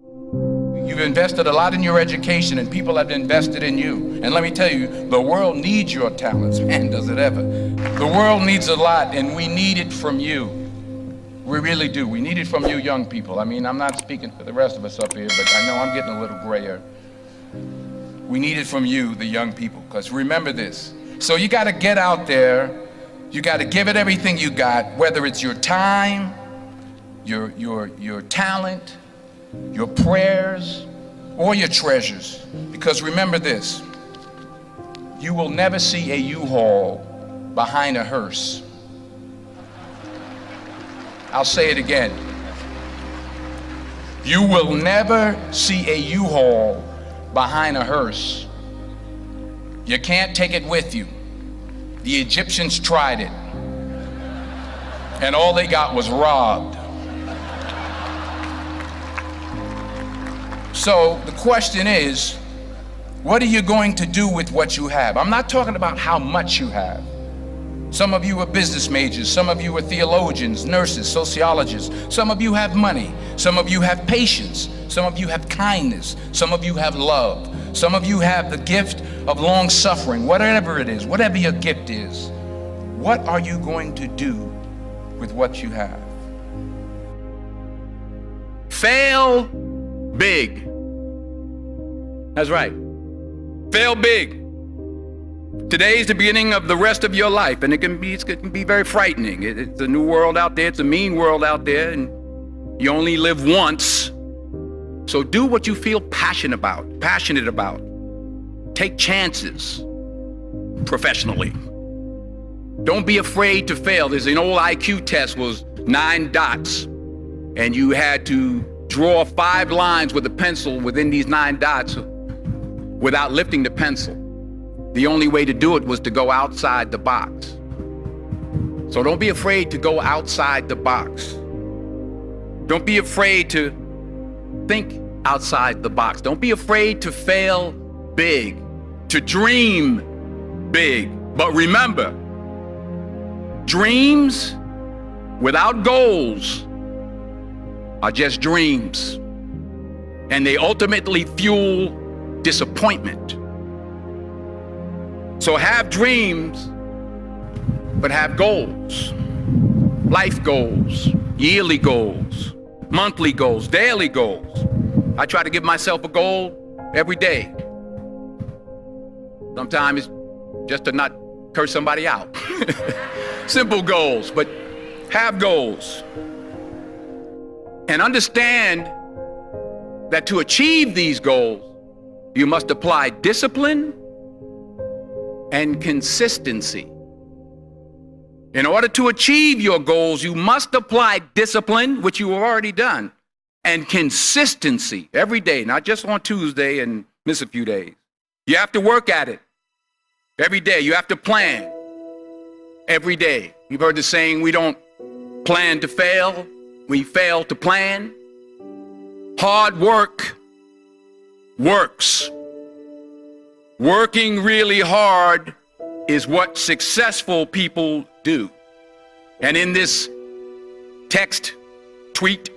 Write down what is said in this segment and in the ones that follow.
You've invested a lot in your education, and people have invested in you. And let me tell you, the world needs your talents. Man, does it ever. The world needs a lot, and we need it from you. We really do. We need it from you young people. I mean, I'm not speaking for the rest of us up here, but I know I'm getting a little grayer. We need it from you, the young people, because remember this. So you got to get out there. You got to give it everything you got, whether it's your time, your talent, your prayers, or your treasures. Because remember this, you will never see a U-Haul behind a hearse. I'll say it again. You will never see a U-Haul behind a hearse. You can't take it with you. The Egyptians tried it, and all they got was robbed. So the question is, what are you going to do with what you have? I'm not talking about how much you have. Some of you are business majors, some of you are theologians, nurses, sociologists. Some of you have money, some of you have patience, some of you have kindness, some of you have love, some of you have the gift of long suffering. Whatever it is, whatever your gift is, what are you going to do with what you have? Fail big. That's right. Fail big. Today's the beginning of the rest of your life, and it can be very frightening. It's a new world out there. It's a mean world out there, and you only live once. So do what you feel passionate about. Take chances professionally. Don't be afraid to fail. There's an old IQ test, was 9 dots, and you had to draw 5 lines with a pencil within these 9 dots without lifting the pencil. The only way to do it was to go outside the box. So don't be afraid to go outside the box. Don't be afraid to think outside the box. Don't be afraid to fail big, to dream big. But remember, dreams without goals are just dreams, and they ultimately fuel disappointment. So have dreams, but have goals. Life goals, yearly goals, monthly goals, daily goals. I try to give myself a goal every day. Sometimes it's just to not curse somebody out. Simple goals, but have goals. And understand that to achieve these goals, you must apply discipline and consistency. In order to achieve your goals, you must apply discipline, which you have already done, and consistency every day, not just on Tuesday and miss a few days. You have to work at it every day. You have to plan every day. You've heard the saying, we don't plan to fail, we fail to plan. Hard work works. Working really hard is what successful people do. And in this text, tweet,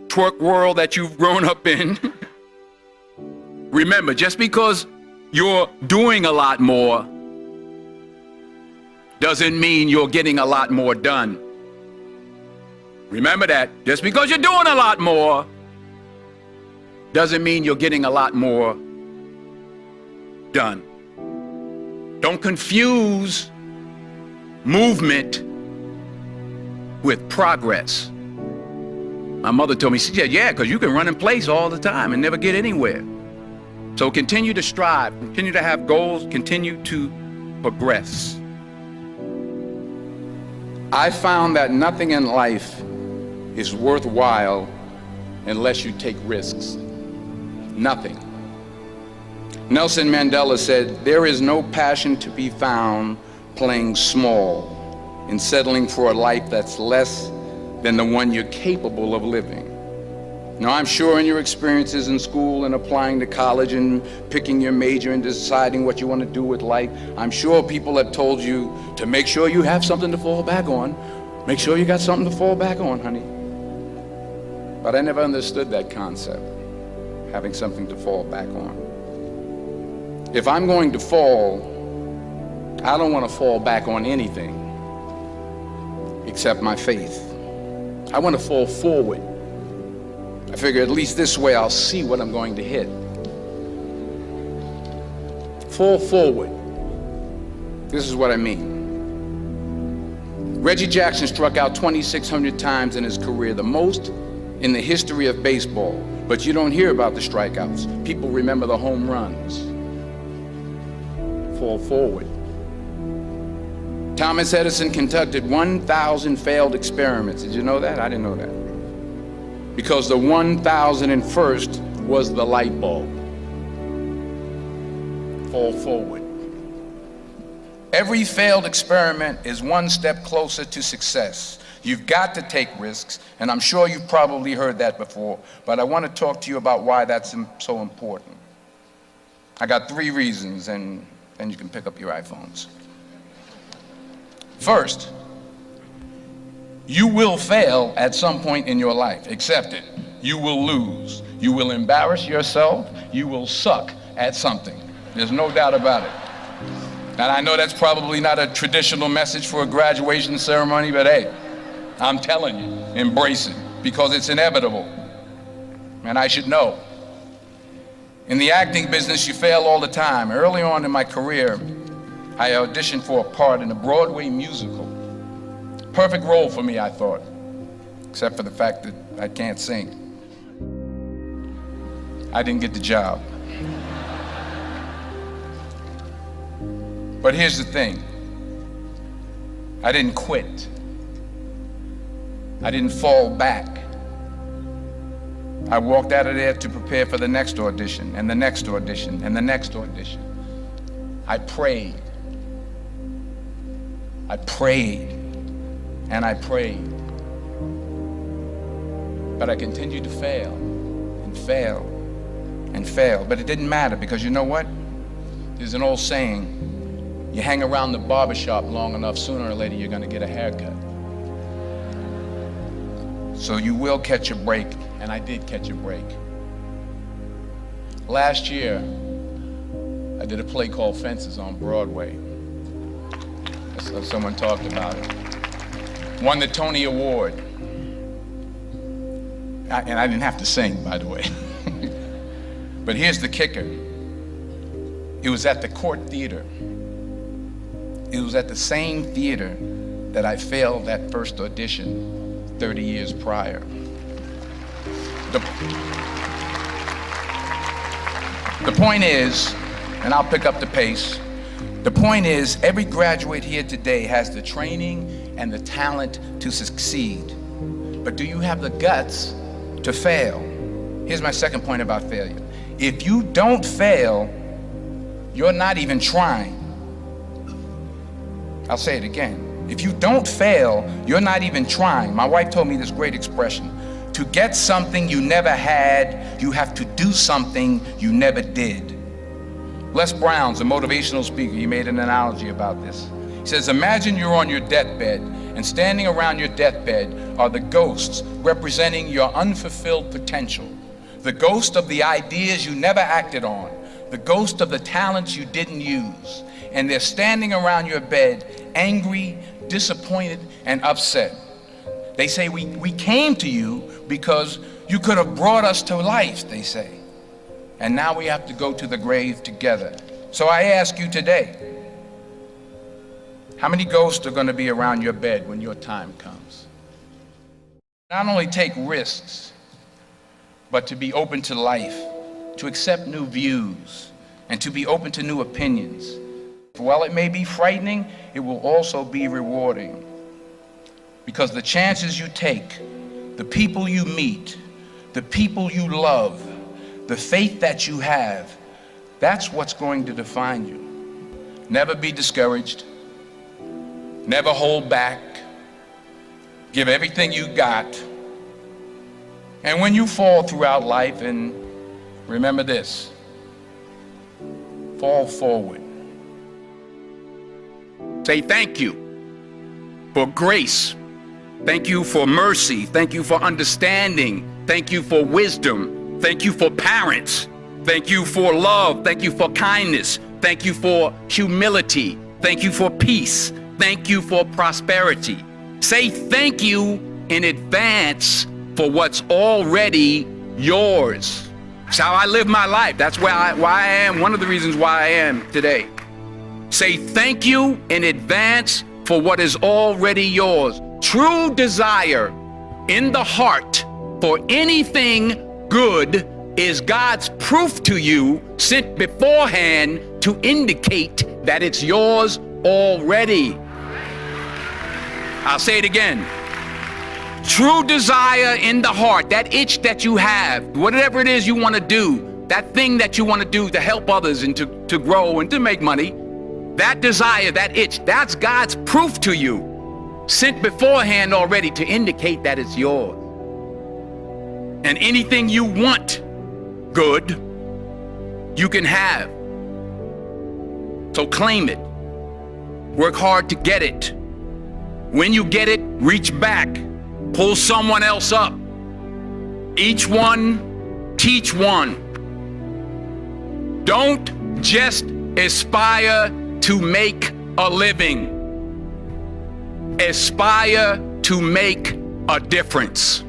twerk world that you've grown up in, remember, just because you're doing a lot more doesn't mean you're getting a lot more done. Remember that. Just because you're doing a lot more doesn't mean you're getting a lot more done. Don't confuse movement with progress. My mother told me, she said, yeah, because you can run in place all the time and never get anywhere. So continue to strive, continue to have goals, continue to progress. I found that nothing in life is worthwhile unless you take risks. Nothing. Nelson Mandela said, there is no passion to be found playing small and settling for a life that's less than the one you're capable of living. Now, I'm sure in your experiences in school and applying to college and picking your major and deciding what you want to do with life, I'm sure people have told you to make sure you have something to fall back on. Make sure you got something to fall back on, honey. But I never understood that concept, having something to fall back on. If I'm going to fall, I don't want to fall back on anything except my faith. I want to fall forward. I figure at least this way I'll see what I'm going to hit. Fall forward. This is what I mean. Reggie Jackson struck out 2,600 times in his career, the most in the history of baseball. But you don't hear about the strikeouts. People remember the home runs. Fall forward. Thomas Edison conducted 1,000 failed experiments. Did you know that? I didn't know that. Because the 1,001st was the light bulb. Fall forward. Every failed experiment is one step closer to success. You've got to take risks, and I'm sure you've probably heard that before, but I want to talk to you about why that's so important. I got 3 reasons, and then you can pick up your iPhones. First, you will fail at some point in your life. Accept it. You will lose. You will embarrass yourself. You will suck at something. There's no doubt about it. And I know that's probably not a traditional message for a graduation ceremony, but hey, I'm telling you, embrace it, because it's inevitable. And I should know. In the acting business, you fail all the time. Early on in my career, I auditioned for a part in a Broadway musical. Perfect role for me, I thought, except for the fact that I can't sing. I didn't get the job. But here's the thing. I didn't quit. I didn't fall back. I walked out of there to prepare for the next audition, and the next audition, and the next audition. I prayed. I prayed, and I prayed. But I continued to fail, and fail, and fail. But it didn't matter, because you know what? There's an old saying, you hang around the barbershop long enough, sooner or later you're gonna get a haircut. So you will catch a break, and I did catch a break. Last year, I did a play called Fences on Broadway. Someone talked about it. Won the Tony Award. And I didn't have to sing, by the way. But here's the kicker. It was at the Court Theater. It was at the same theater that I failed that first audition 30 years prior. The point is, and I'll pick up the pace, the point is, every graduate here today has the training and the talent to succeed. But do you have the guts to fail? Here's my second point about failure. If you don't fail, you're not even trying. I'll say it again. If you don't fail, you're not even trying. My wife told me this great expression. To get something you never had, you have to do something you never did. Les Brown's a motivational speaker. He made an analogy about this. He says, imagine you're on your deathbed, and standing around your deathbed are the ghosts representing your unfulfilled potential. The ghost of the ideas you never acted on. The ghost of the talents you didn't use. And they're standing around your bed, angry, disappointed, and upset. They say, we came to you because you could have brought us to life, they say. And now we have to go to the grave together. So I ask you today, how many ghosts are going to be around your bed when your time comes? Not only take risks, but to be open to life, to accept new views, and to be open to new opinions. While it may be frightening, it will also be rewarding. Because the chances you take, the people you meet, the people you love, the faith that you have, that's what's going to define you. Never be discouraged. Never hold back. Give everything you got. And when you fall throughout life, and remember this, fall forward. Say thank you for grace. Thank you for mercy. Thank you for understanding. Thank you for wisdom. Thank you for parents. Thank you for love. Thank you for kindness. Thank you for humility. Thank you for peace. Thank you for prosperity. Say thank you in advance for what's already yours. That's how I live my life. That's why I am, one of the reasons why I am today. Say thank you in advance for what is already yours. True desire in the heart for anything good is God's proof to you, sent beforehand to indicate that it's yours already. I'll say it again. True desire in the heart, that itch that you have, whatever it is you want to do, that thing that you want to do to help others and to grow and to make money, that desire, that itch, that's God's proof to you, sent beforehand already to indicate that it's yours. And anything you want good, you can have. So claim it. Work hard to get it. When you get it, reach back. Pull someone else up. Each one, teach one. Don't just aspire to make a living. Aspire to make a difference.